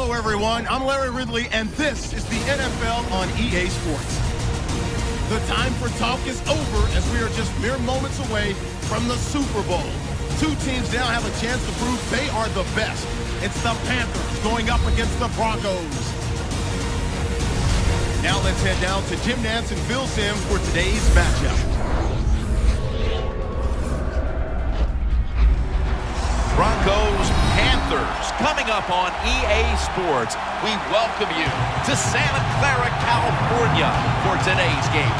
Hello, everyone. I'm Larry Ridley, and this is the NFL on EA Sports. The time for talk is over as we are just mere moments away from the Super Bowl. Two teams now have a chance to prove they are the best. It's the Panthers going up against the Broncos. Now let's head down to Jim Nantz and Phil Simms for today's matchup. Broncos, Panthers, coming up on EA Sports. We welcome you to Santa Clara, California for today's game.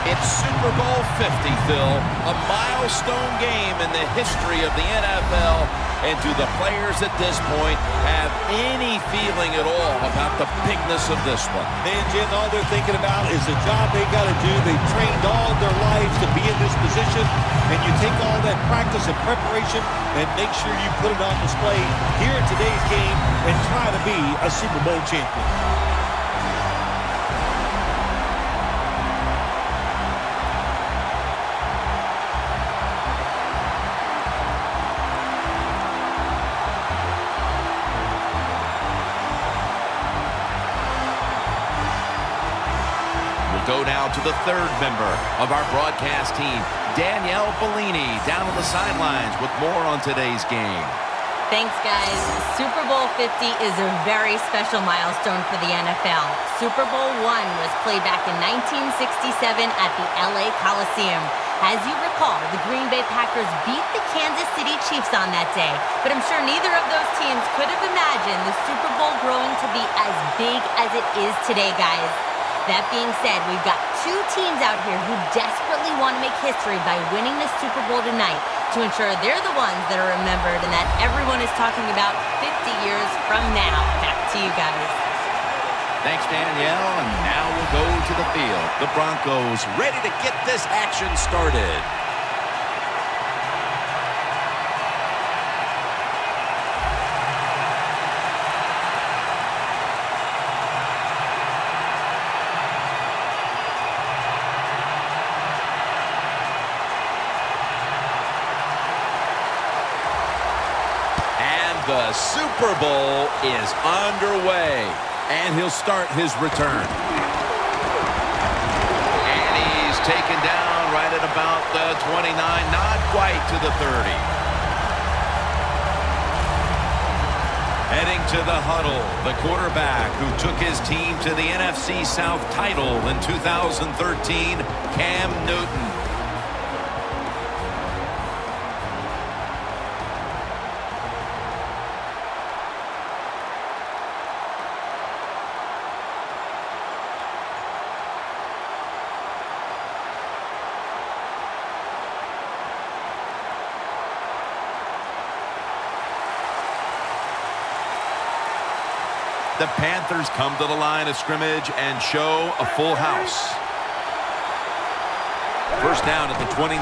It's Super Bowl 50, Phil, a milestone game in the history of the NFL. And do the players at this point have any feeling at all about the bigness of this one? Man, Jim, all they're thinking about is the job they got to do. They've trained all of their lives to be in this position, and you take all that practice and preparation and make sure you put it on display here in today's game and try to be a Super Bowl champion. Go now to the third member of our broadcast team, Danielle Bellini, down on the sidelines with more on today's game. Thanks, guys. Super Bowl 50 is a very special milestone for the NFL. Super Bowl I was played back in 1967 at the LA Coliseum. As you recall, the Green Bay Packers beat the Kansas City Chiefs on that day, but I'm sure neither of those teams could have imagined the Super Bowl growing to be as big as it is today, guys. That being said, we've got two teams out here who desperately want to make history by winning the Super Bowl tonight to ensure they're the ones that are remembered and that everyone is talking about 50 years from now. Back to you guys. Thanks, Danielle. And now we'll go to the field. The Broncos ready to get this action started. The Super Bowl is underway, and he'll start his return. And he's taken down right at about the 29, not quite to the 30. Heading to the huddle, the quarterback who took his team to the NFC South title in 2013, Cam Newton. The Panthers come to the line of scrimmage and show a full house. First down at the 29.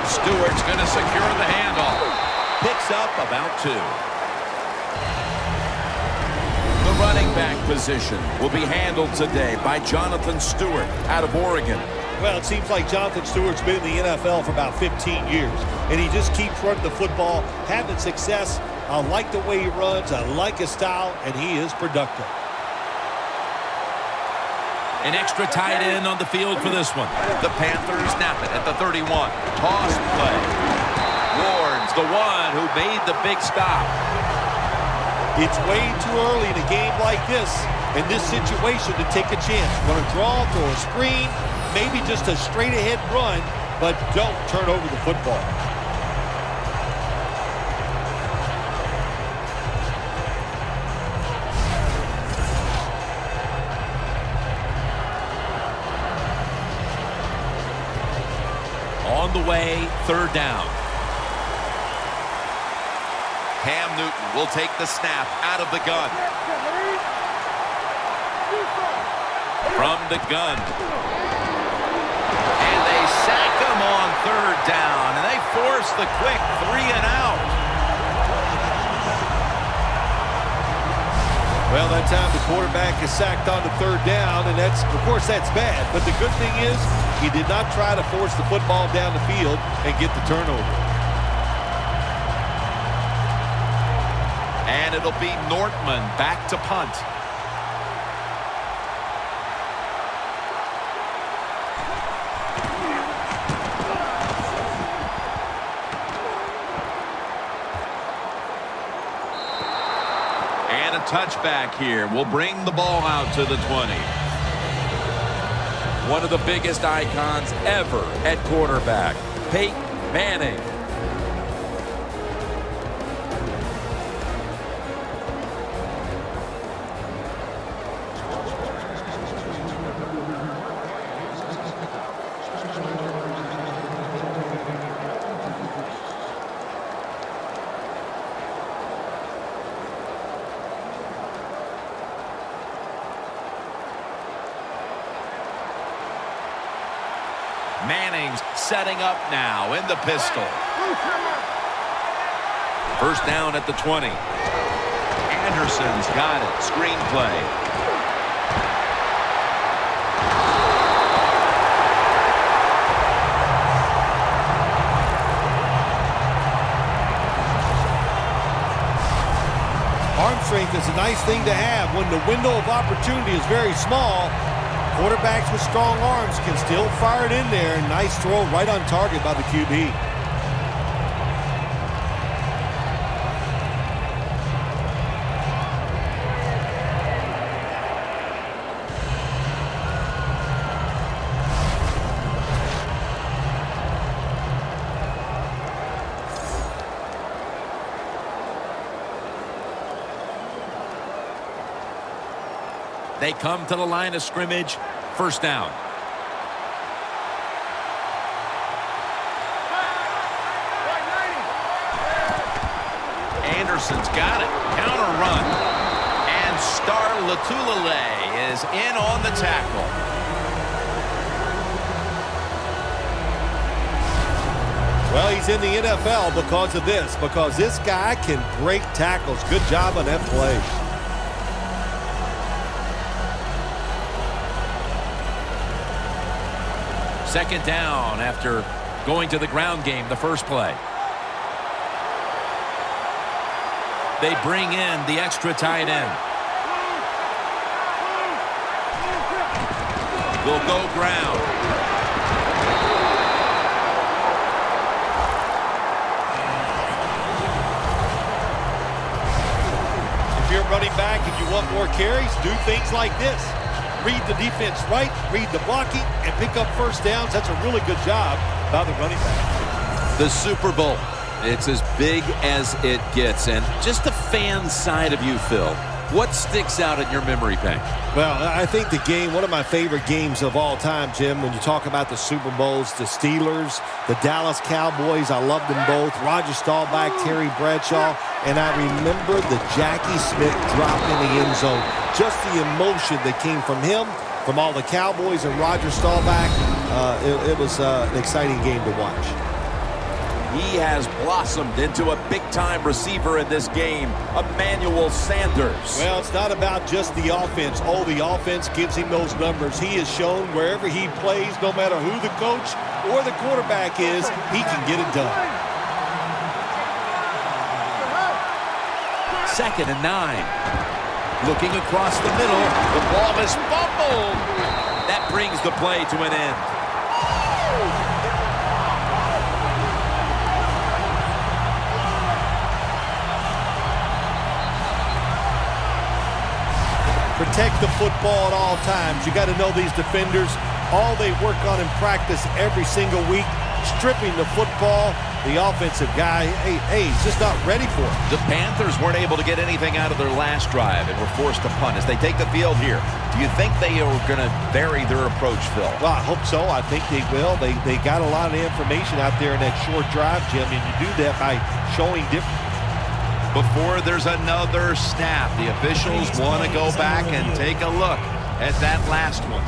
Stewart's going to secure the handoff. Picks up about 2. The running back position will be handled today by Jonathan Stewart out of Oregon. Well, it seems like Jonathan Stewart's been in the NFL for about 15 years, and he just keeps running the football, having success. I like the way he runs. I like his style, and he is productive. An extra tight end on the field for this one. The Panthers snap it at the 31. Toss play. Ward's the one who made the big stop. It's way too early in a game like this, in this situation, to take a chance. Want to draw, throw a screen, maybe just a straight-ahead run, but don't turn over the football. On the way, third down. Cam Newton will take the snap out of the gun. From the gun. And they sack him on third down, and they force the quick 3 and out. Well, that time the quarterback is sacked on the third down, and of course, that's bad. But the good thing is He did not try to force the football down the field and get the turnover. And it'll be Nortman back to punt. And a touchback here will bring the ball out to the 20. One of the biggest icons ever at quarterback, Peyton Manning. Manning's setting up now in the pistol. First down at the 20. Anderson's got it. Screenplay. Arm strength is a nice thing to have when the window of opportunity is very small. Quarterbacks with strong arms can still fire it in there. Nice throw right on target by the QB. They come to the line of scrimmage. First down. Anderson's got it. Counter run. And Star Latulele is in on the tackle. Well, he's in the NFL because of this, because this guy can break tackles. Good job on that play. Second down after going to the ground game the first play. They bring in the extra tight end. Will go ground. If you're running back and you want more carries, do things like this. Read the defense right, read the blocking, and pick up first downs. That's a really good job by the running back. The Super Bowl. It's as big as it gets. And just the fan side of you, Phil, what sticks out in your memory bank? Well, I think the game, one of my favorite games of all time, Jim, when you talk about the Super Bowls, the Steelers, the Dallas Cowboys, I loved them both. Roger Staubach, Terry Bradshaw, and I remember the Jackie Smith drop in the end zone. Just the emotion that came from him, from all the Cowboys and Roger Staubach. It was an exciting game to watch. He has blossomed into a big-time receiver in this game, Emmanuel Sanders. Well, it's not about just the offense. Oh, the offense gives him those numbers. He has shown wherever he plays, no matter who the coach or the quarterback is, he can get it done. 2nd and 9. Looking across the middle, the ball is fumbled. That brings the play to an end. Protect the football at all times. You got to know these defenders, all they work on in practice every single week, stripping the football. The offensive guy, he's just not ready for it. The Panthers weren't able to get anything out of their last drive and were forced to punt as they take the field here. Do you think they are going to vary their approach, Phil? Well, I hope so. I think they will. They got a lot of information out there in that short drive, Jim, and you do that by showing different. Before there's another snap, the officials want to go back and take a look at that last one.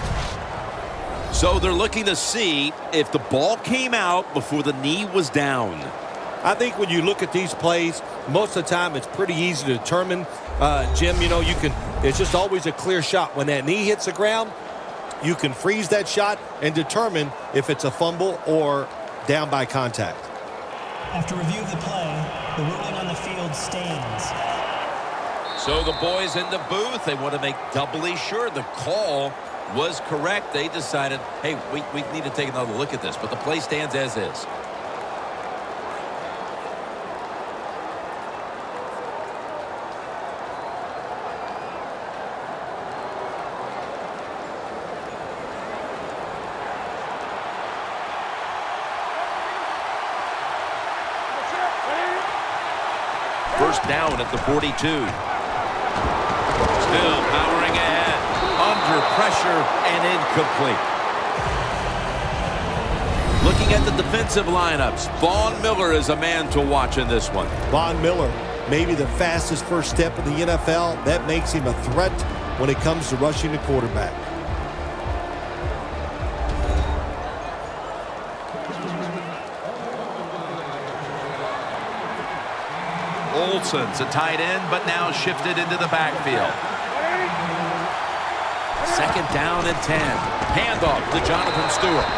So they're looking to see if the ball came out before the knee was down. I think when you look at these plays, most of the time it's pretty easy to determine. Jim, it's just always a clear shot. When that knee hits the ground, you can freeze that shot and determine if it's a fumble or down by contact. After review of the play, the ruling on the field stands. So the boys in the booth, they want to make doubly sure the call was correct. They decided, hey, we need to take another look at this, but the play stands as is. First down at the 42. Still powering ahead. Under pressure and incomplete. Looking at the defensive lineups, Von Miller is a man to watch in this one. Von Miller, maybe the fastest first step in the NFL. That makes him a threat when it comes to rushing the quarterback. Olsen's a tight end, but now shifted into the backfield. Second down and 10. Handoff to Jonathan Stewart.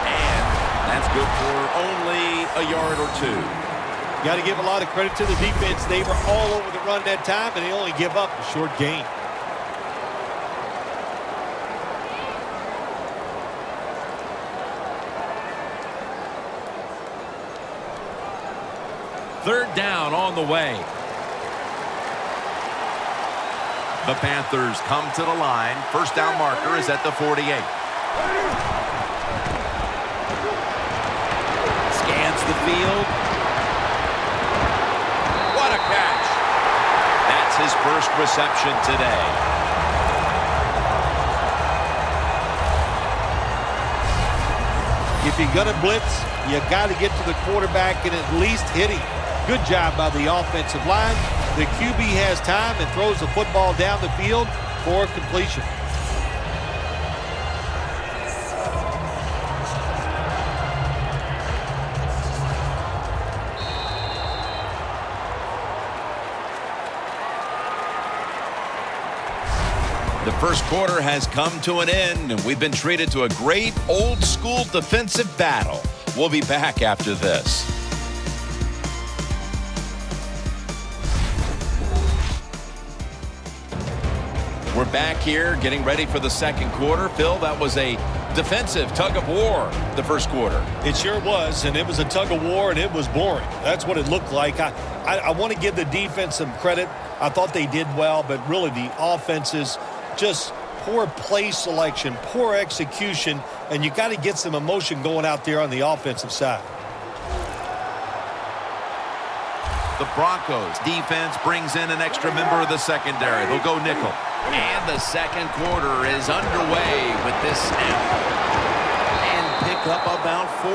And that's good for only a yard or two. You got to give a lot of credit to the defense. They were all over the run that time, and they only give up a short gain. Third down on the way. The Panthers come to the line. First down marker is at the 48. Scans the field. What a catch. That's his first reception today. If you're going to blitz, you got to get to the quarterback and at least hit him. Good job by the offensive line. The QB has time and throws the football down the field for completion. The first quarter has come to an end, and we've been treated to a great old-school defensive battle. We'll be back after this. We're back here getting ready for the second quarter. Phil, that was a defensive tug of war the first quarter. It sure was, and it was a tug of war, and it was boring. That's what it looked like. I want to give the defense some credit. I thought they did well, but really the offenses, just poor play selection, poor execution, and you got to get some emotion going out there on the offensive side. The Broncos defense brings in an extra member of the secondary. They'll go nickel. And the second quarter is underway with this snap. And pick up about 4.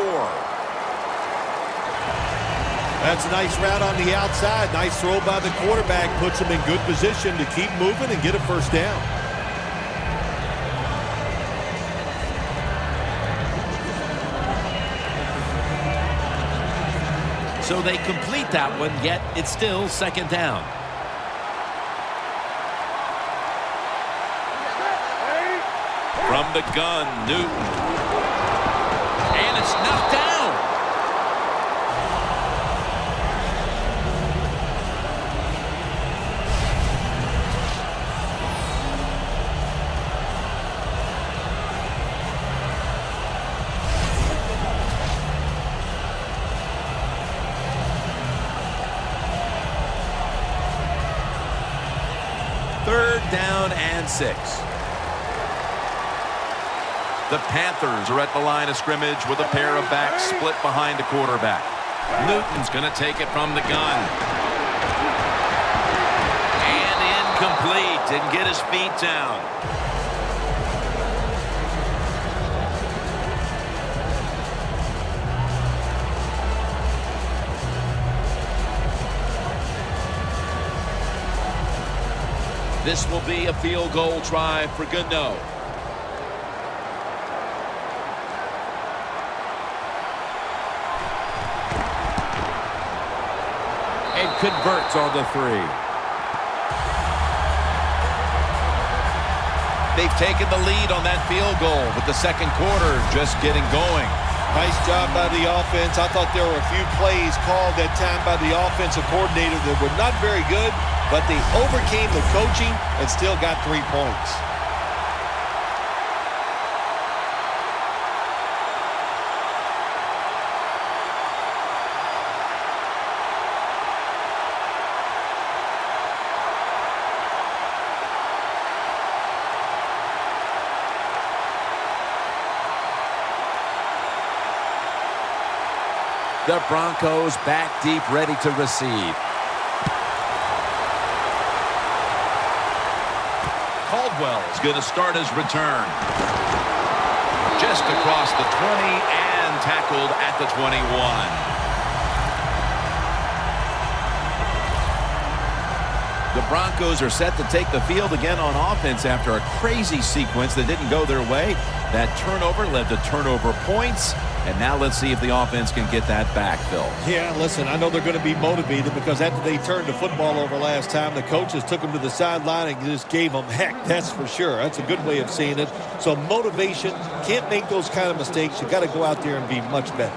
That's a nice route on the outside. Nice throw by the quarterback. Puts him in good position to keep moving and get a first down. So they complete that one, yet it's still second down. From the gun, Newton. And it's knocked down. Third down and 6. The Panthers are at the line of scrimmage with a pair of backs split behind the quarterback. Newton's going to take it from the gun. And incomplete. Didn't get his feet down. This will be a field goal try for Gano. And converts on the 3. They've taken the lead on that field goal with the second quarter just getting going. Nice job by the offense. I thought there were a few plays called that time by the offensive coordinator that were not very good, but they overcame the coaching and still got 3 points. The Broncos back deep, ready to receive. Caldwell's going to start his return. Just across the 20 and tackled at the 21. The Broncos are set to take the field again on offense after a crazy sequence that didn't go their way. That turnover led to turnover points. And now let's see if the offense can get that back, Phil. Yeah, listen, I know they're going to be motivated because after they turned the football over last time, the coaches took them to the sideline and just gave them heck, that's for sure. That's a good way of seeing it. So motivation, can't make those kind of mistakes. You got to go out there and be much better.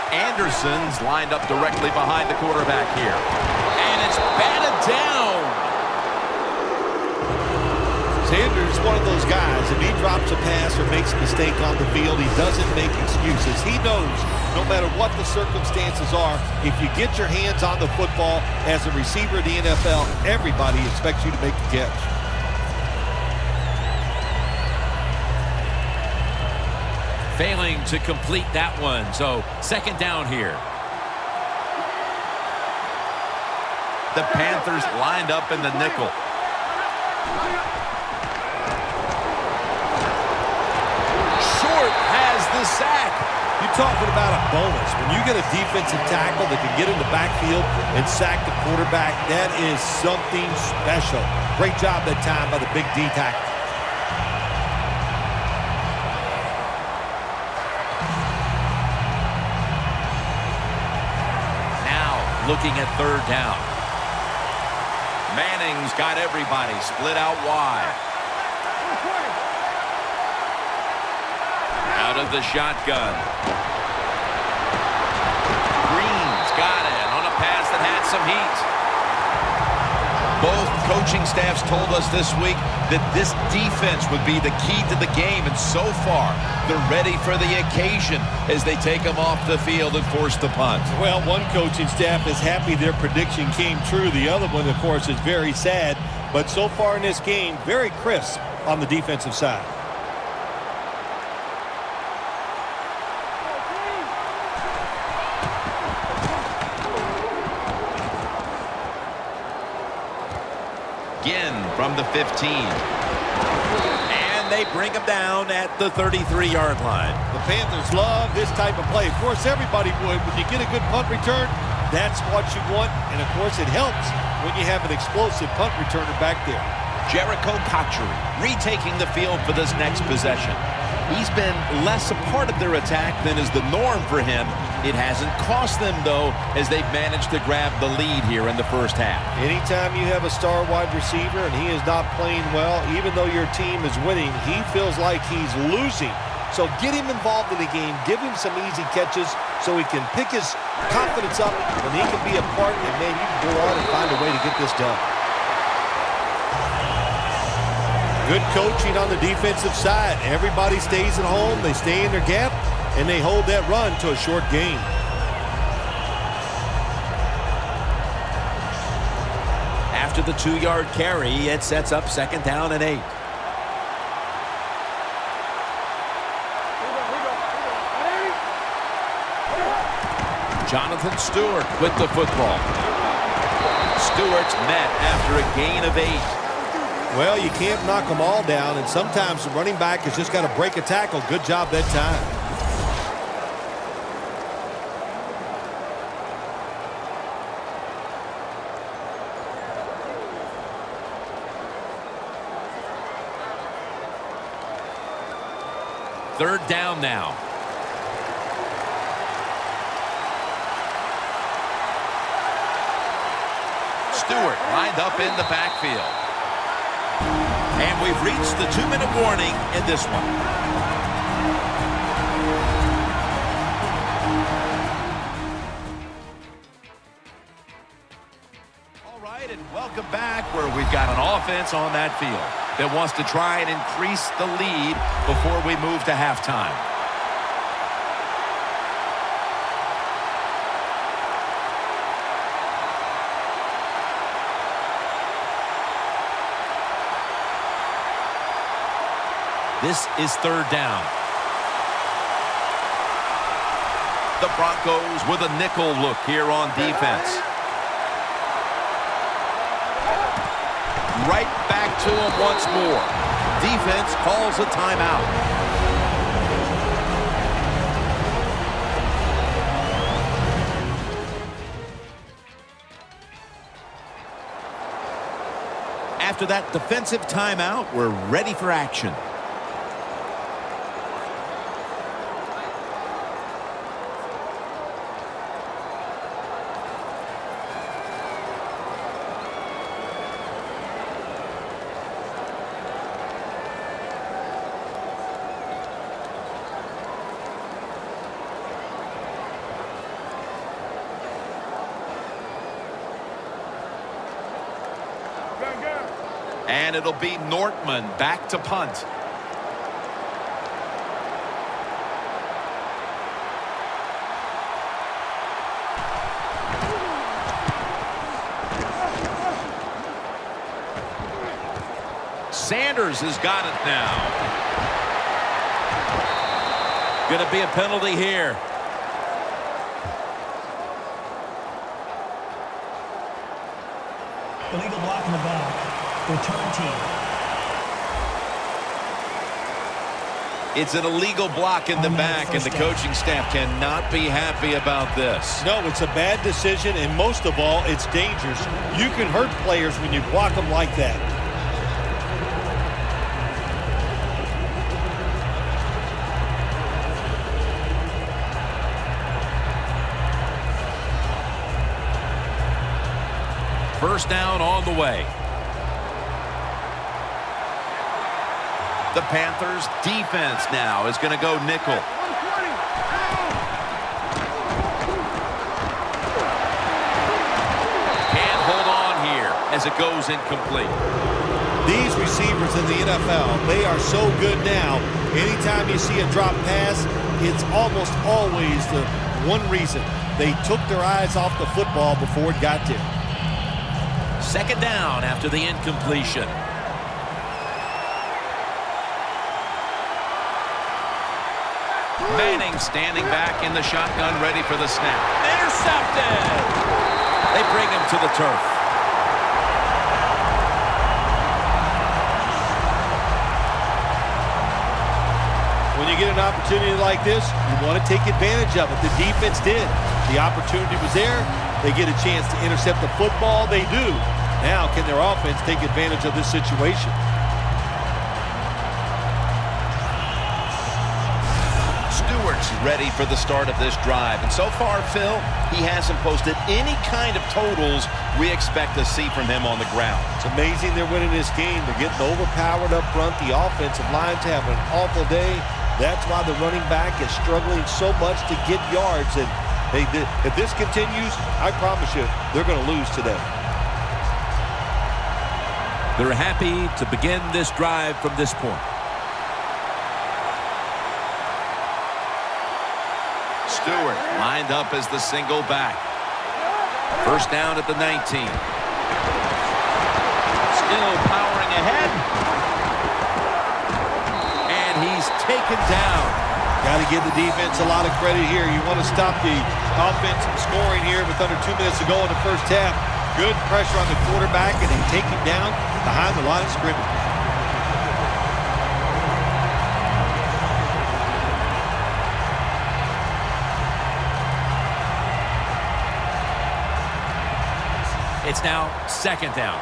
Anderson's lined up directly behind the quarterback here. And it's batted down. Sanders is one of those guys. If he drops a pass or makes a mistake on the field, he doesn't make excuses. He knows no matter what the circumstances are, if you get your hands on the football as a receiver in the NFL, everybody expects you to make the catch. Failing to complete that one, so second down here. The Panthers lined up in the nickel. Short has the sack. You're talking about a bonus. When you get a defensive tackle that can get in the backfield and sack the quarterback, that is something special. Great job that time by the big D tackle. Looking at third down. Manning's got everybody split out wide. Out of the shotgun. Green's got it on a pass that had some heat. Both coaching staffs told us this week that this defense would be the key to the game, and so far they're ready for the occasion as they take them off the field and force the punt. Well, one coaching staff is happy their prediction came true. The other one, of course, is very sad. But so far in this game, very crisp on the defensive side. Again from the 15. And they bring him down at the 33-yard line. The Panthers love this type of play. Of course, everybody would. When you get a good punt return, that's what you want. And, of course, it helps when you have an explosive punt returner back there. Jericho Cotchery retaking the field for this next possession. He's been less a part of their attack than is the norm for him. It hasn't cost them, though, as they've managed to grab the lead here in the first half. Anytime you have a star wide receiver and he is not playing well, even though your team is winning, he feels like he's losing. So get him involved in the game, give him some easy catches so he can pick his confidence up and he can be a part, and man, you can go on and find a way to get this done. Good coaching on the defensive side. Everybody stays at home, they stay in their gap, and they hold that run to a short gain. After the 2-yard carry, it sets up second down and 8. Jonathan Stewart with the football. Stewart's met after a gain of 8. Well, you can't knock them all down, and sometimes the running back has just got to break a tackle. Good job that time. Third down now. Stewart lined up in the backfield. And we've reached the 2-minute warning in this one. All right, and welcome back where we've got an offense on that field that wants to try and increase the lead before we move to halftime. This is third down. The Broncos with a nickel look here on defense. Right back to him once more. Defense calls a timeout. After that defensive timeout, we're ready for action. And it'll be Nortman back to punt. Sanders has got it now. Going to be a penalty here. Illegal block in the back. Return team. It's an illegal block in the back, and the coaching staff cannot be happy about this. No, it's a bad decision, and most of all, it's dangerous. You can hurt players when you block them like that. First down on the way. The Panthers defense now is going to go nickel. Can't hold on here as it goes incomplete. These receivers in the NFL, they are so good now. Anytime you see a drop pass, it's almost always the one reason. They took their eyes off the football before it got there. Second down after the incompletion. Manning standing back in the shotgun, ready for the snap. Intercepted! They bring him to the turf. When you get an opportunity like this, you want to take advantage of it. The defense did. The opportunity was there. They get a chance to intercept the football. They do. Now, can their offense take advantage of this situation? Stewart's ready for the start of this drive. And so far, Phil, he hasn't posted any kind of totals we expect to see from him on the ground. It's amazing they're winning this game. They're getting overpowered up front. The offensive line's having an awful day. That's why the running back is struggling so much to get yards. And if this continues, I promise you, they're going to lose today. They're happy to begin this drive from this point. Stewart lined up as the single back. First down at the 19. Still powering ahead. And he's taken down. Got to give the defense a lot of credit here. You want to stop the offense from scoring here with under 2 minutes to go in the first half. Good pressure on the quarterback, and they take him down behind the line of scrimmage. It's now second down.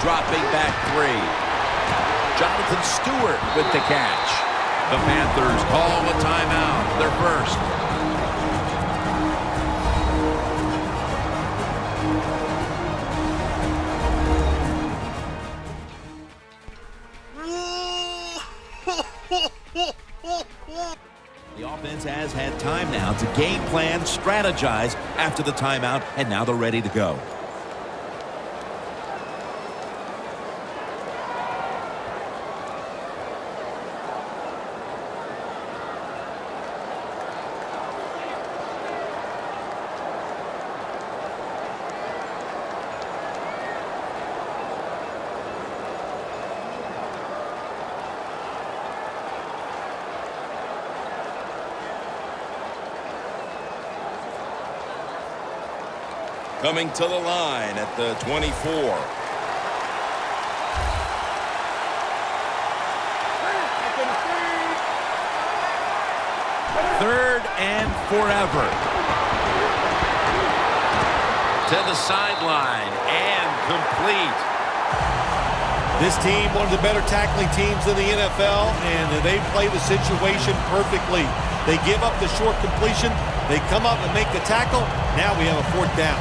Dropping back 3. Jonathan Stewart with the catch. The Panthers call a timeout, their first. The offense has had time now to game plan, strategize after the timeout, and now they're ready to go. Coming to the line at the 24. Third and forever. To the sideline and complete. This team, one of the better tackling teams in the NFL, and they play the situation perfectly. They give up the short completion. They come up and make the tackle. Now we have a 4th down.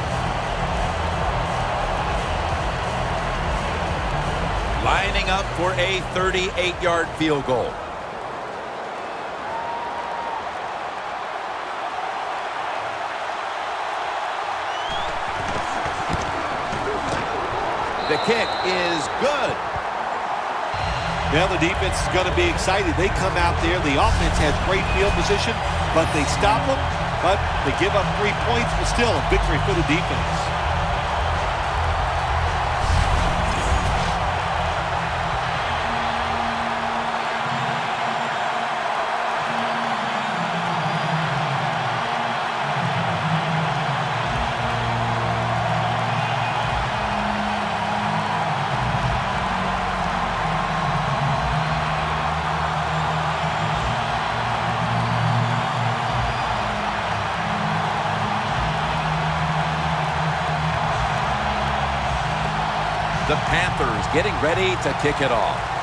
Lining up for a 38-yard field goal. The kick is good. Now the defense is going to be excited. They come out there. The offense has great field position, but they stop them. But they give up 3 points, but still a victory for the defense. The Panthers getting ready to kick it off.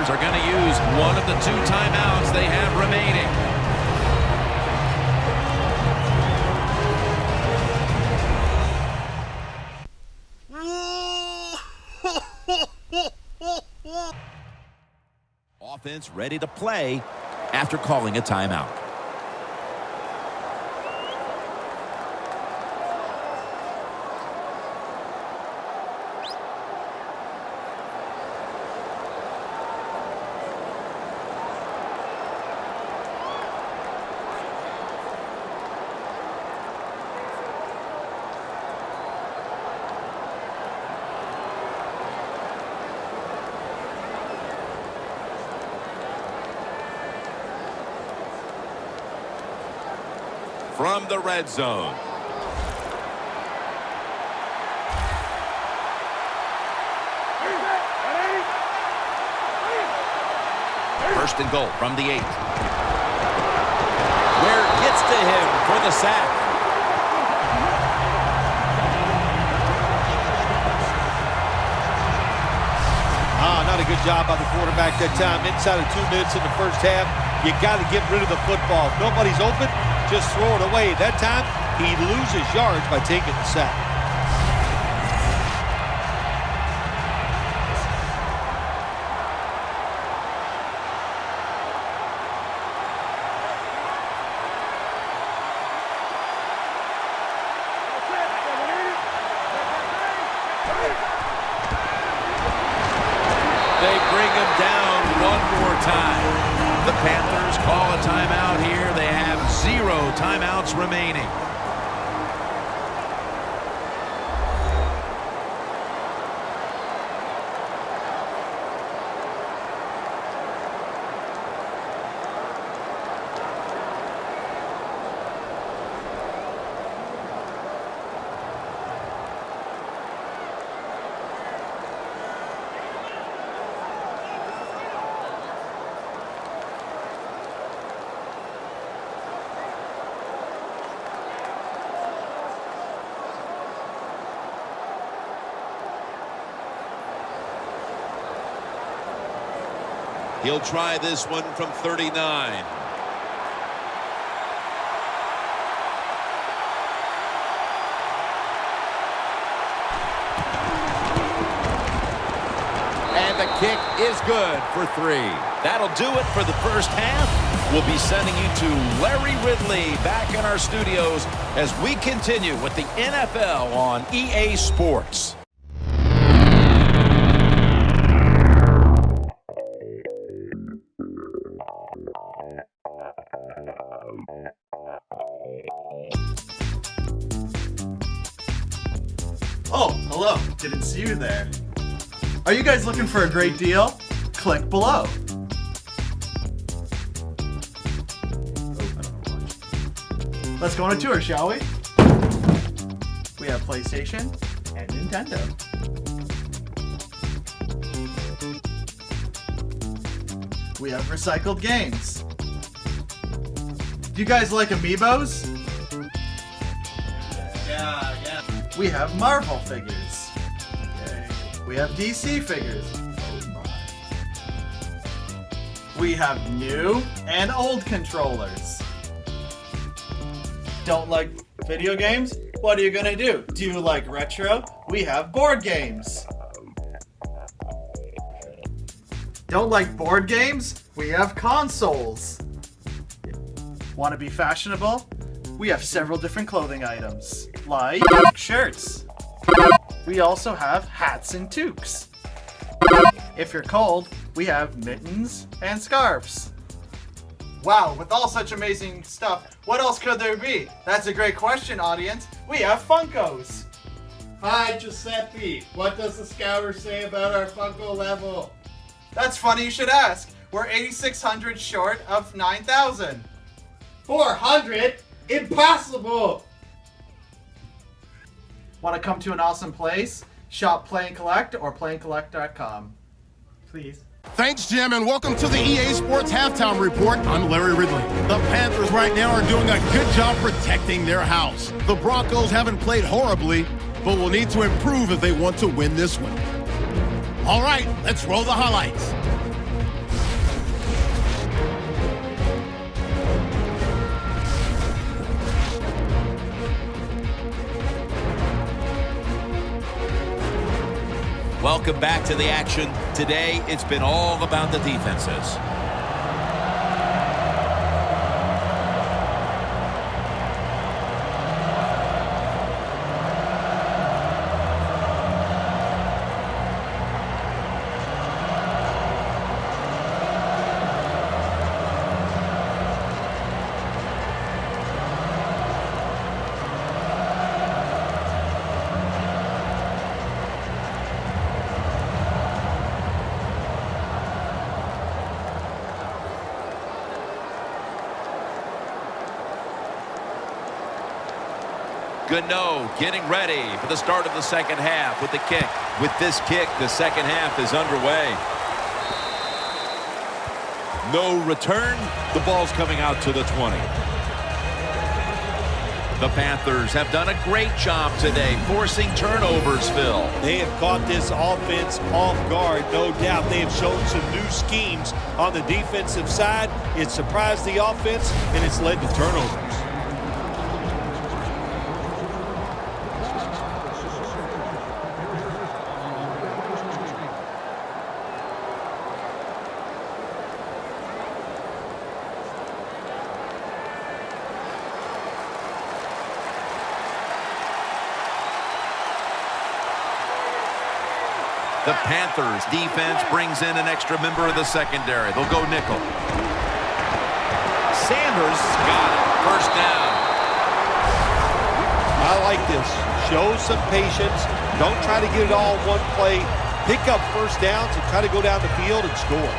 Are going to use one of the 2 timeouts they have remaining. Offense ready to play after calling a timeout. From the red zone. First and goal from the 8. Where it gets to him for the sack. Not a good job by the quarterback that time. Inside of 2 minutes in the first half, you got to get rid of the football. If nobody's open, just throw it away. That time, he loses yards by taking the sack. They bring him down one more time. The Panthers call a timeout here. They have 0 timeouts remaining. He'll try this one from 39. And the kick is good for 3. That'll do it for the first half. We'll be sending you to Larry Ridley back in our studios as we continue with the NFL on EA Sports. Oh, hello. Didn't see you there. Are you guys looking for a great deal? Click below. Let's go on a tour, shall we? We have PlayStation and Nintendo. We have recycled games. Do you guys like amiibos? Yeah. We have Marvel figures. Yay. We have DC figures. Oh my. We have new and old controllers. Don't like video games? What are you gonna do? Do you like retro? We have board games. Don't like board games? We have consoles. Want to be fashionable? We have several different clothing items, like shirts. We also have hats and toques. If you're cold, we have mittens and scarves. Wow, with all such amazing stuff, what else could there be? That's a great question, audience. We have Funkos. Hi, Giuseppe. What does the scouter say about our Funko level? That's funny you should ask. We're 8,600 short of 9,000. 400? Impossible! Want to come to an awesome place? Shop Play and Collect or playandcollect.com. Please. Thanks, Jim, and welcome to the EA Sports Halftime Report. I'm Larry Ridley. The Panthers right now are doing a good job protecting their house. The Broncos haven't played horribly, but will need to improve if they want to win this one. All right, let's roll the highlights. Welcome back to the action. Today, it's been all about the defenses. Gano getting ready for the start of the second half with the kick. With this kick, the second half is underway. No return. The ball's coming out to the 20. The Panthers have done a great job today forcing turnovers, Phil. They have caught this offense off guard, no doubt. They have shown some new schemes on the defensive side. It surprised the offense, and it's led to turnovers. The Panthers defense brings in an extra member of the secondary. They'll go nickel. Sanders got it. First down. I like this. Show some patience. Don't try to get it all in one play. Pick up first downs and try to go down the field and score.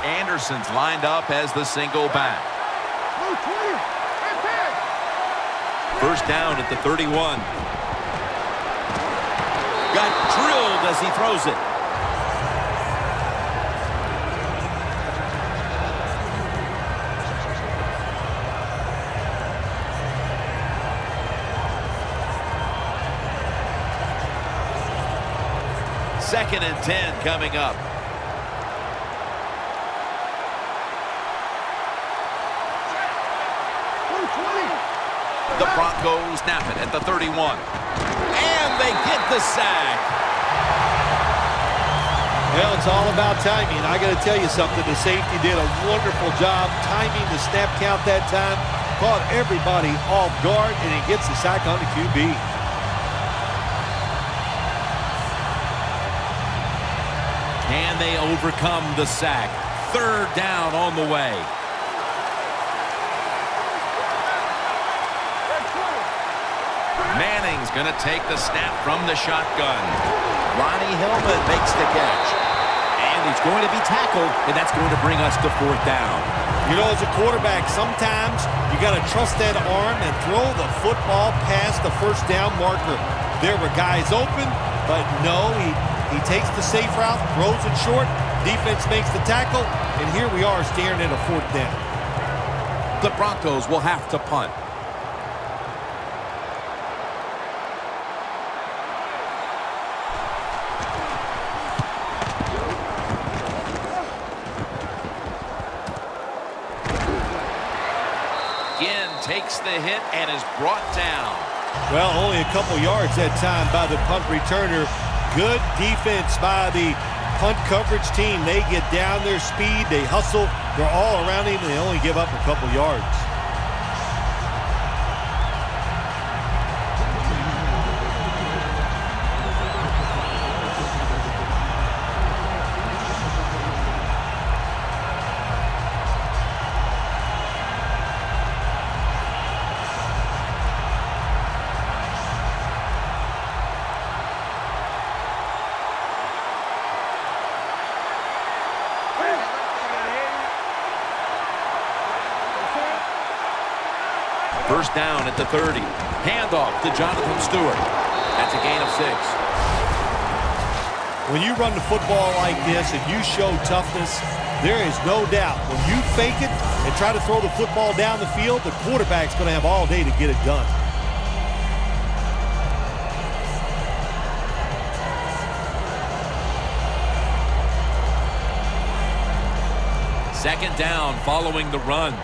Anderson's lined up as the single back. First down at the 31. Got drilled as he throws it. Second and 10 coming up. The Broncos snap it at the 31. And they get the sack. Well, it's all about timing. I got to tell you something. The safety did a wonderful job timing the snap count that time. Caught everybody off guard, and he gets the sack on the QB. Can they overcome the sack? Third down on the way. Manning's going to take the snap from the shotgun. Ronnie Hillman makes the catch. And he's going to be tackled, and that's going to bring us to fourth down. You know, as a quarterback, sometimes you got to trust that arm and throw the football past the first down marker. There were guys open, but no, he takes the safe route, throws it short, defense makes the tackle, and here we are staring at a fourth down. The Broncos will have to punt. Takes the hit and is brought down. Well, only a couple yards that time by the punt returner. Good defense by the punt coverage team. They get down their speed, they hustle, they're all around him, and they only give up a couple yards. First down at the 30. Handoff to Jonathan Stewart. That's a gain of 6. When you run the football like this and you show toughness, there is no doubt when you fake it and try to throw the football down the field, the quarterback's going to have all day to get it done. Second down following the run.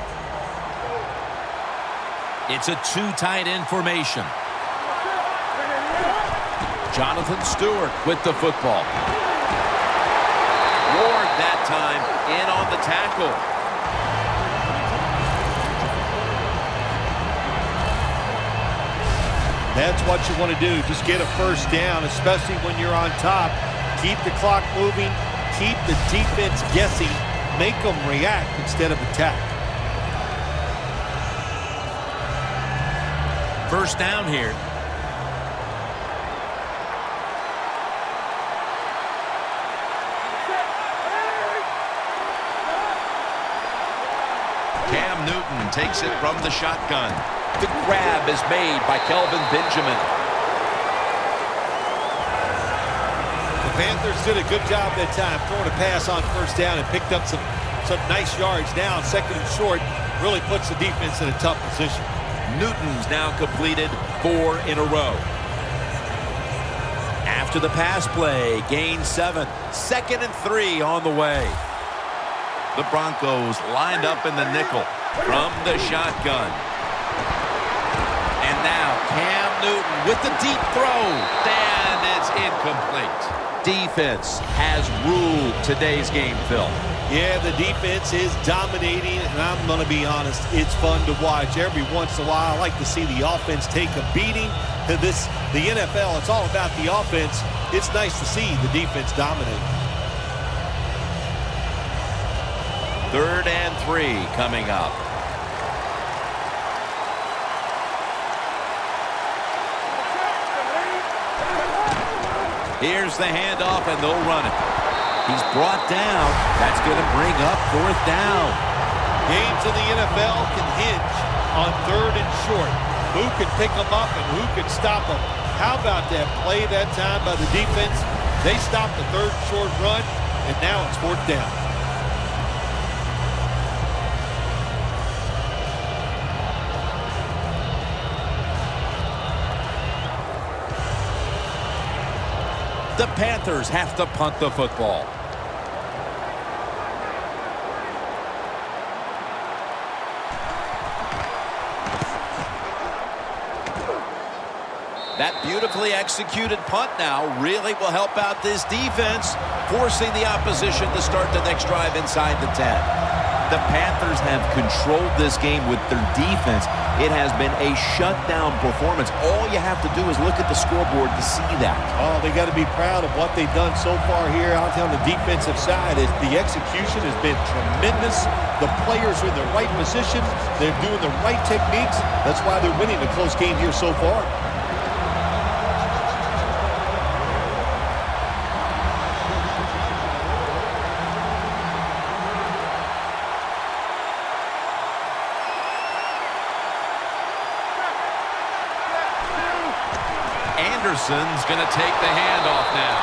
It's a two-tight end formation. Jonathan Stewart with the football. Ward that time in on the tackle. That's what you want to do. Just get a first down, especially when you're on top. Keep the clock moving. Keep the defense guessing. Make them react instead of attack. First down here. Cam Newton takes it from the shotgun. The grab is made by Kelvin Benjamin. The Panthers did a good job that time throwing a pass on first down and picked up some nice yards. Now, second and short, really puts the defense in a tough position. Newton's now completed 4 in a row. After the pass play, gain 7. 2nd and 3 on the way. The Broncos lined up in the nickel from the shotgun. And now Cam Newton with the deep throw. And it's incomplete. Defense has ruled today's game, Phil. Yeah, the defense is dominating, and I'm going to be honest, it's fun to watch. Every once in a while, I like to see the offense take a beating. The NFL, it's all about the offense. It's nice to see the defense dominate. 3rd and 3 coming up. Here's the handoff, and they'll run it. He's brought down. That's going to bring up 4th down. Games in the NFL can hinge on 3rd and short. Who can pick them up and who can stop them? How about that play that time by the defense? They stopped the 3rd short run, and now it's 4th down. The Panthers have to punt the football. That beautifully executed punt now really will help out this defense, forcing the opposition to start the next drive inside the 10. The Panthers have controlled this game with their defense. It has been a shutdown performance. All you have to do is look at the scoreboard to see that. Oh, they got to be proud of what they've done so far here out on the defensive side. The execution has been tremendous. The players are in the right position. They're doing the right techniques. That's why they're winning a close game here so far. Anderson's going to take the handoff now.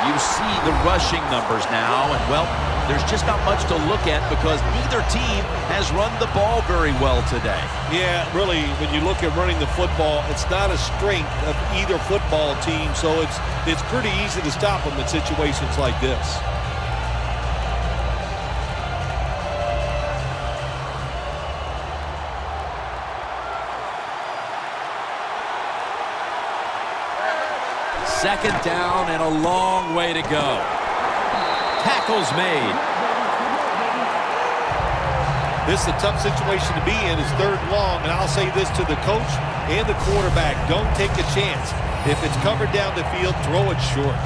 You see the rushing numbers now, and, well, there's just not much to look at because neither team has run the ball very well today. Yeah, really, when you look at running the football, it's not a strength of either football team, so it's pretty easy to stop them in situations like this. Second down and a long way to go. Tackles made. This is a tough situation to be in. It's 3rd and long, and I'll say this to the coach and the quarterback. Don't take a chance. If it's covered down the field, throw it short.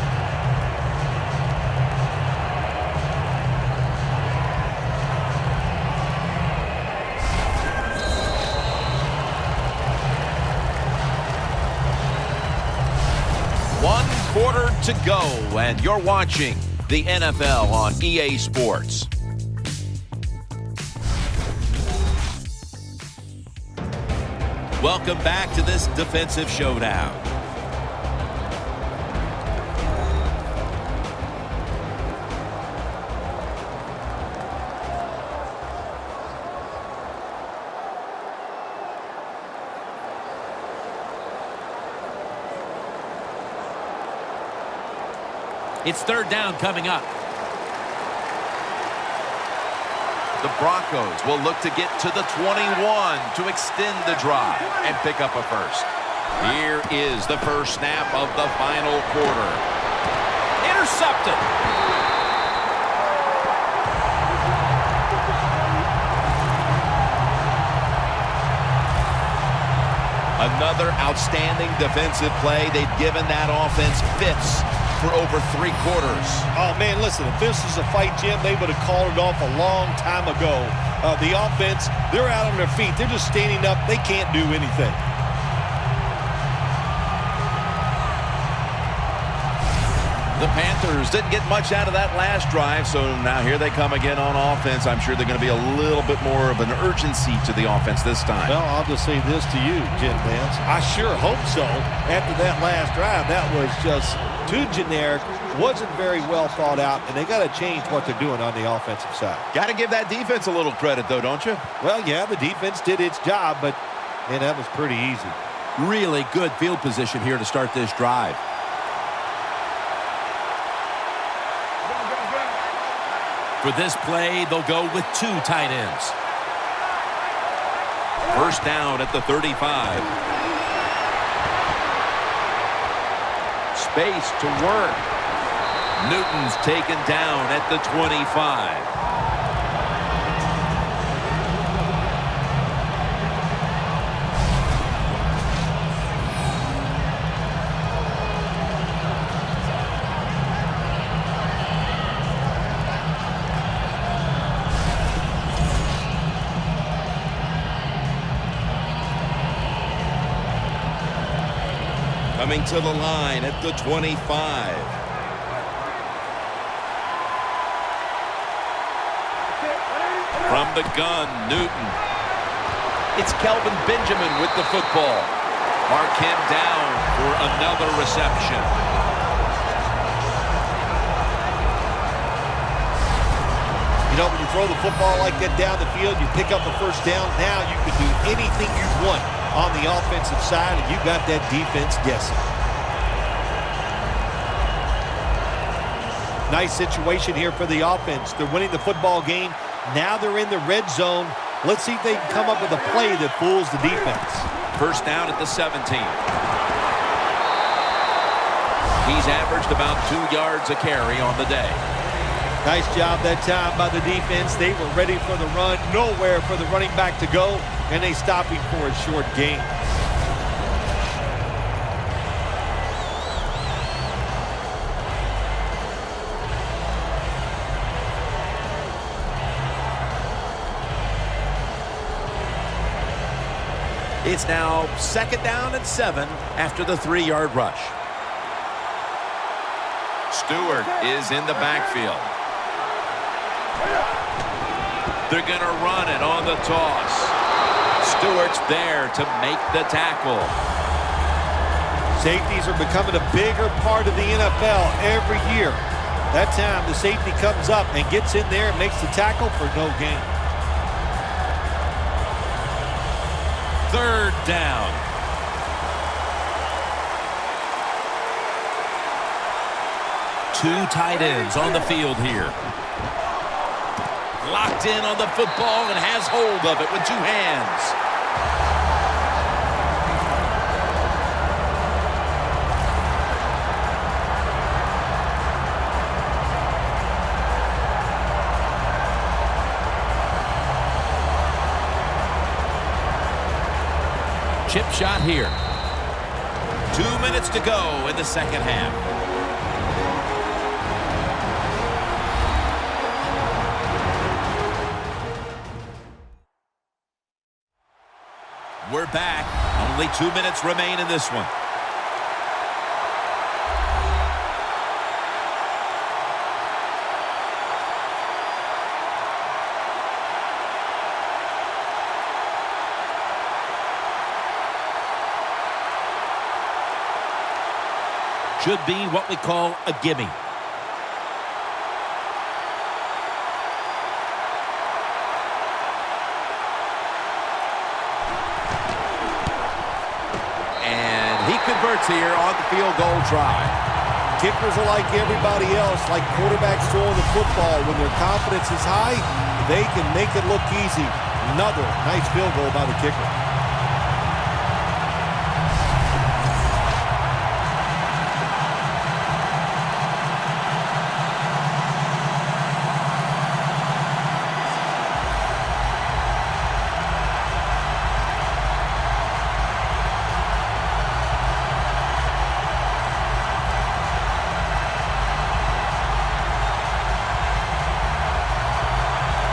Quarter to go, and you're watching the NFL on EA Sports. Welcome back to this defensive showdown. It's 3rd down coming up. The Broncos will look to get to the 21 to extend the drive and pick up a first. Here is the first snap of the final quarter. Intercepted. Another outstanding defensive play. They've given that offense fits for over 3 quarters. Oh, man, listen, if this is a fight, Jim, they would have called it off a long time ago. The offense, they're out on their feet. They're just standing up. They can't do anything. The Panthers didn't get much out of that last drive, so now here they come again on offense. I'm sure they're going to be a little bit more of an urgency to the offense this time. Well, I'll just say this to you, Jim Vance. I sure hope so. After that last drive, that was just too generic, wasn't very well thought out, and they got to change what they're doing on the offensive side. Got to give that defense a little credit, though, don't you? Well, yeah, the defense did its job, but, man, that was pretty easy. Really good field position here to start this drive. For this play, they'll go with 2 tight ends. First down at the 35. Space to work. Newton's taken down at the 25. Coming to the line at the 25. From the gun, Newton. It's Kelvin Benjamin with the football. Mark him down for another reception. You know, when you throw the football like that down the field, you pick up the first down. Now you can do anything you want on the offensive side, and you got that defense guessing. Nice situation here for the offense. They're winning the football game. Now they're in the red zone. Let's see if they can come up with a play that fools the defense. First down at the 17. He's averaged about 2 yards a carry on the day. Nice job that time by the defense. They were ready for the run. Nowhere for the running back to go, and they stopped him for a short gain. It's now second down and 7 after the 3-yard rush. Stewart is in the backfield. They're going to run it on the toss. Stewart's there to make the tackle. Safeties are becoming a bigger part of the NFL every year. That time, the safety comes up and gets in there and makes the tackle for no gain. Third down. Two tight ends on the field here. Locked in on the football and has hold of it with 2 hands. Chip shot here. 2 minutes to go in the second half. We're back. Only 2 minutes remain in this one. Should be what we call a gimme. Converts here on the field goal try. Kickers are like everybody else, like quarterbacks throwing the football. When their confidence is high, they can make it look easy. Another nice field goal by the kicker.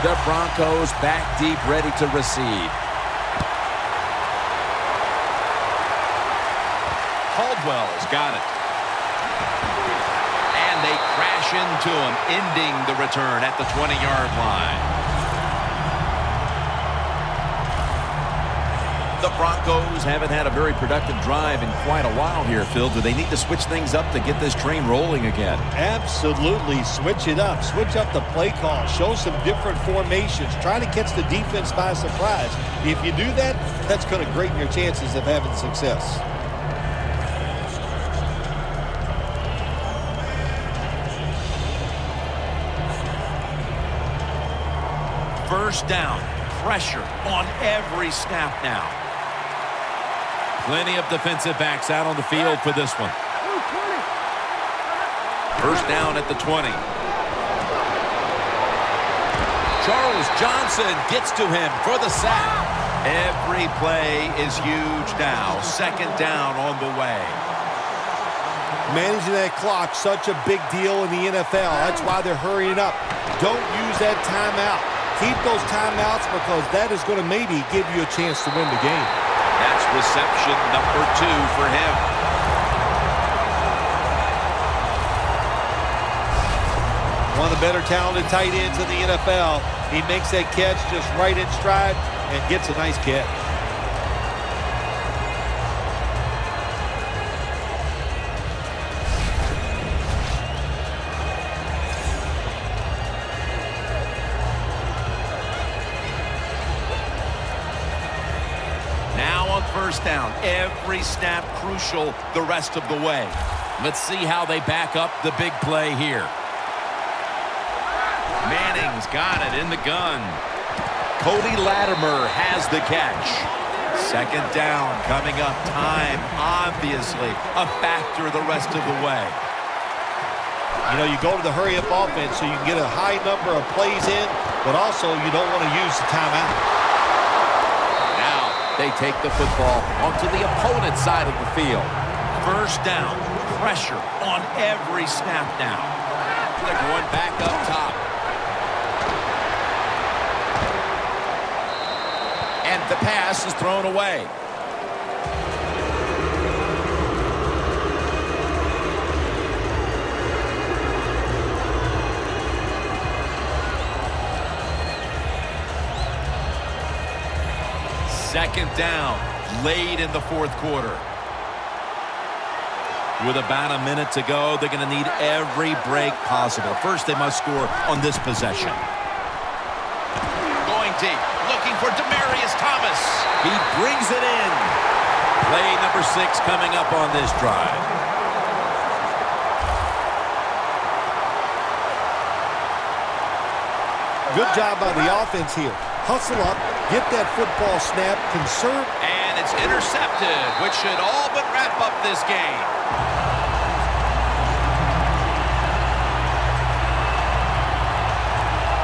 The Broncos back deep, ready to receive. Caldwell's got it. And crash into him, ending the return at the 20-yard line. The Broncos haven't had a very productive drive in quite a while here, Phil. Do they need to switch things up to get this train rolling again? Absolutely. Switch it up. Switch up the play call. Show some different formations. Try to catch the defense by surprise. If you do that, that's going to greaten your chances of having success. First down. Pressure on every snap now. Plenty of defensive backs out on the field for this one. First down at the 20. Charles Johnson gets to him for the sack. Every play is huge now. Second down on the way. Managing that clock, such a big deal in the NFL. That's why they're hurrying up. Don't use that timeout. Keep those timeouts because that is going to maybe give you a chance to win the game. That's reception number 2 for him. One of the better talented tight ends in the NFL. He makes that catch just right in stride and gets a nice catch. First down. Every snap crucial the rest of the way. Let's see how they back up the big play here. Manning's got it in the gun. Cody Latimer has the catch. Second down coming up. Time, obviously, a factor the rest of the way. You know, you go to the hurry-up offense so you can get a high number of plays in, but also you don't want to use the timeout. They take the football onto the opponent's side of the field. First down. Pressure on every snap now. They're going back up top. And the pass is thrown away. Second down, late in the fourth quarter. With about a minute to go, they're going to need every break possible. First, they must score on this possession. Going deep, looking for Demaryius Thomas. He brings it in. Play number 6 coming up on this drive. Good job by the offense here. Hustle up, get that football snap, conserve. And it's intercepted, which should all but wrap up this game.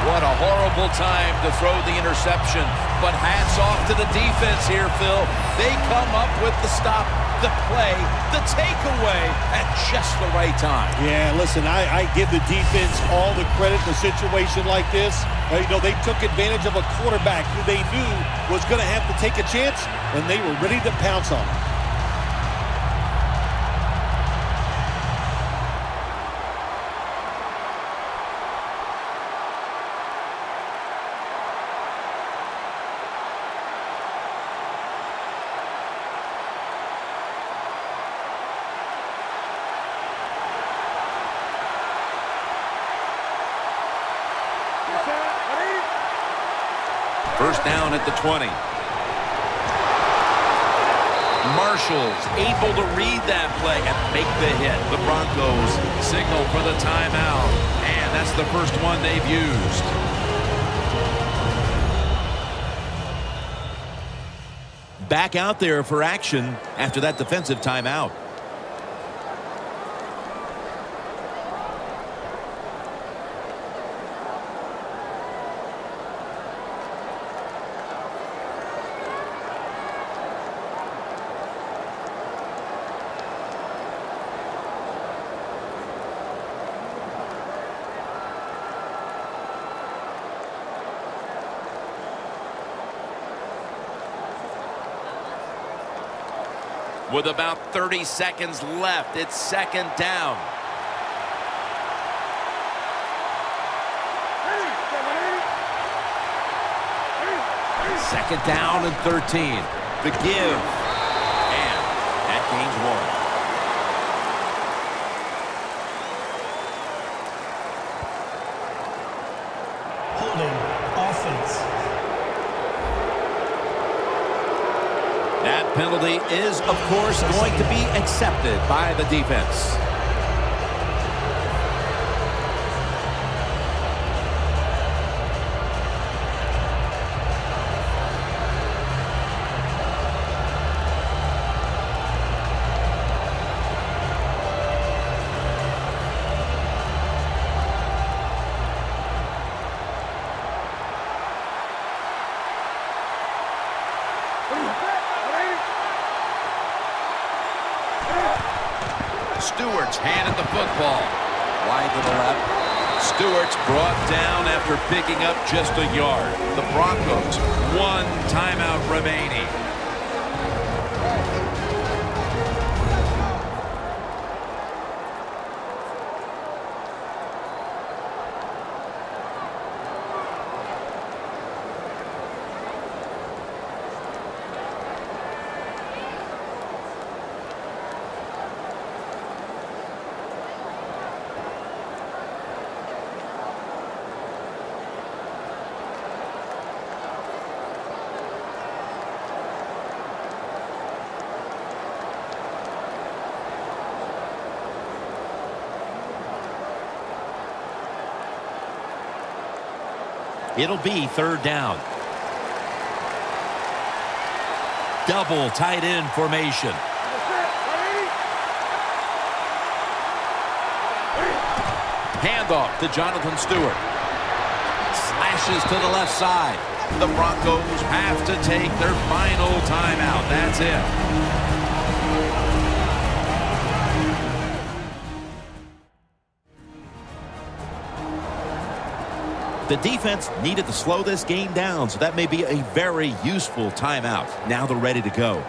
What a horrible time to throw the interception. But hats off to the defense here, Phil. They come up with the stop, the play, the takeaway at just the right time. Yeah, listen, I give the defense all the credit in a situation like this. You know, they took advantage of a quarterback who they knew was going to have to take a chance, and they were ready to pounce on him. First down at the 20. Marshall's able to read that play and make the hit. The Broncos signal for the timeout, and that's the first one they've used. Back out there for action after that defensive timeout. With about 30 seconds left, it's second down. Second down and 13. The give. And that gains 1. Holding. Offense. That penalty is, of course, going to be accepted by the defense. Stewart's handed the football. Wide to the left. Stewart's brought down after picking up just a yard. The Broncos, 1 timeout remaining. It'll be 3rd down. Double tight end formation. Handoff to Jonathan Stewart. Slashes to the left side. The Broncos have to take their final timeout. That's it. The defense needed to slow this game down, so that may be a very useful timeout. Now they're ready to go.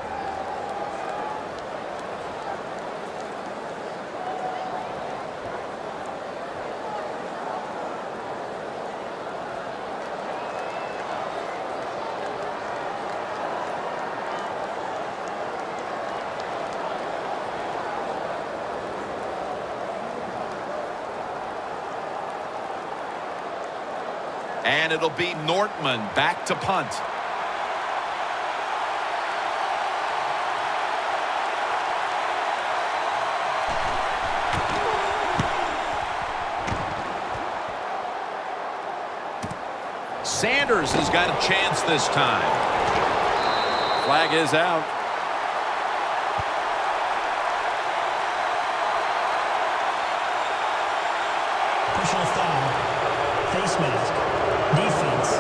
And it'll be Nortman back to punt. Sanders has got a chance this time. Flag is out. Personal foul. Face mask. Defense.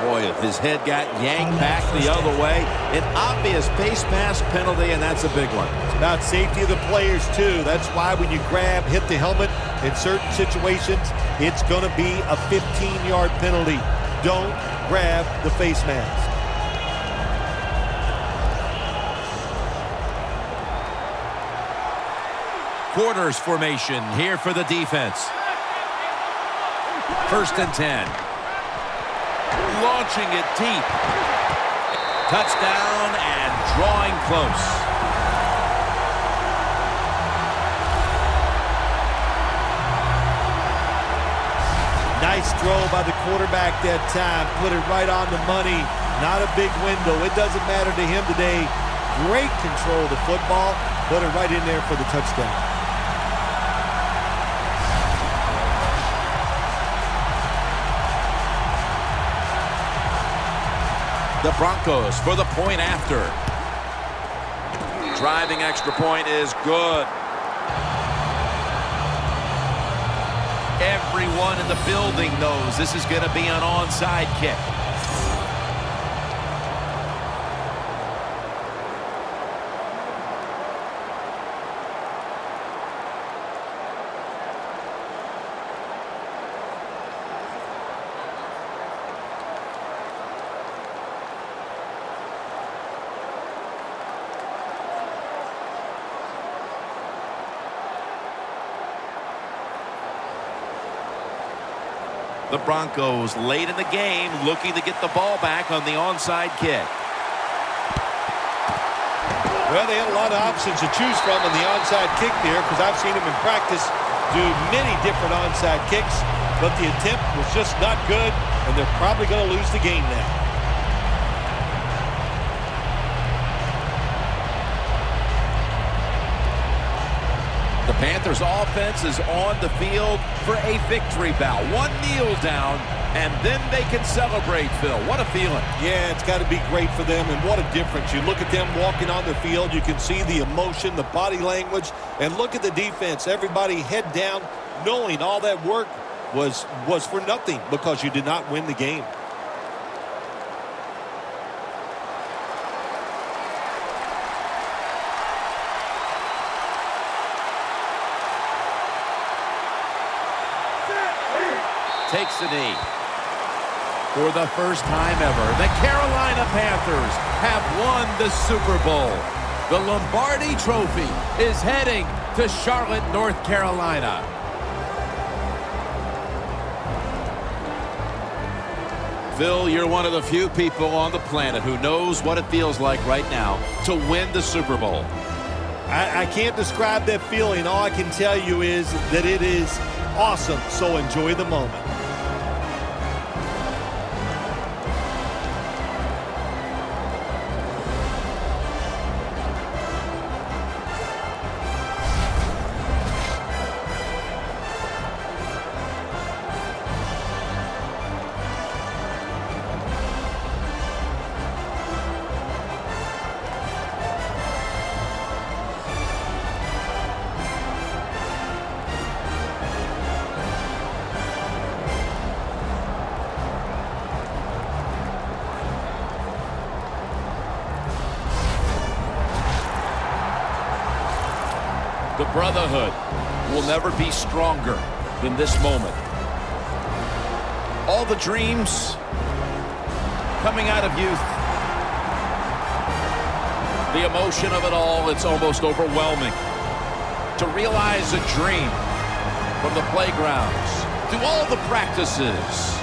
Boy, if his head got yanked back the other way, an obvious face mask penalty, and that's a big one. It's about safety of the players, too. That's why when you grab, hit the helmet in certain situations, it's going to be a 15-yard penalty. Don't grab the face mask. Quarters formation here for the defense. 1st and 10. Launching it deep. Touchdown and drawing close. Nice throw by the quarterback that time. Put it right on the money. Not a big window. It doesn't matter to him today. Great control of the football. Put it right in there for the touchdown. The Broncos for the point after. Driving extra point is good. Everyone in the building knows this is going to be an onside kick. The Broncos late in the game looking to get the ball back on the onside kick. Well, they had a lot of options to choose from on the onside kick there, because I've seen them in practice do many different onside kicks, but the attempt was just not good, and they're probably going to lose the game now. The Panthers offense is on the field for a victory bout. One kneel down, and then they can celebrate, Phil. What a feeling. Yeah, it's got to be great for them, and what a difference. You look at them walking on the field, you can see the emotion, the body language, and look at the defense. Everybody head down, knowing all that work was for nothing because you did not win the game. Takes a knee. For the first time ever, the Carolina Panthers have won the Super Bowl. The Lombardi Trophy is heading to Charlotte, North Carolina. Phil, you're one of the few people on the planet who knows what it feels like right now to win the Super Bowl. I can't describe that feeling. All I can tell you is that it is awesome, so enjoy the moment. The brotherhood will never be stronger than this moment. All the dreams coming out of youth. The emotion of it all, it's almost overwhelming. To realize a dream from the playgrounds, through all the practices,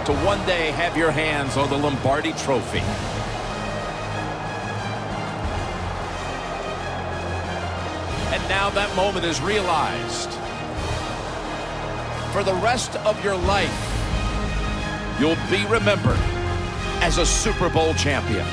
to one day have your hands on the Lombardi Trophy. And now that moment is realized. For the rest of your life, you'll be remembered as a Super Bowl champion.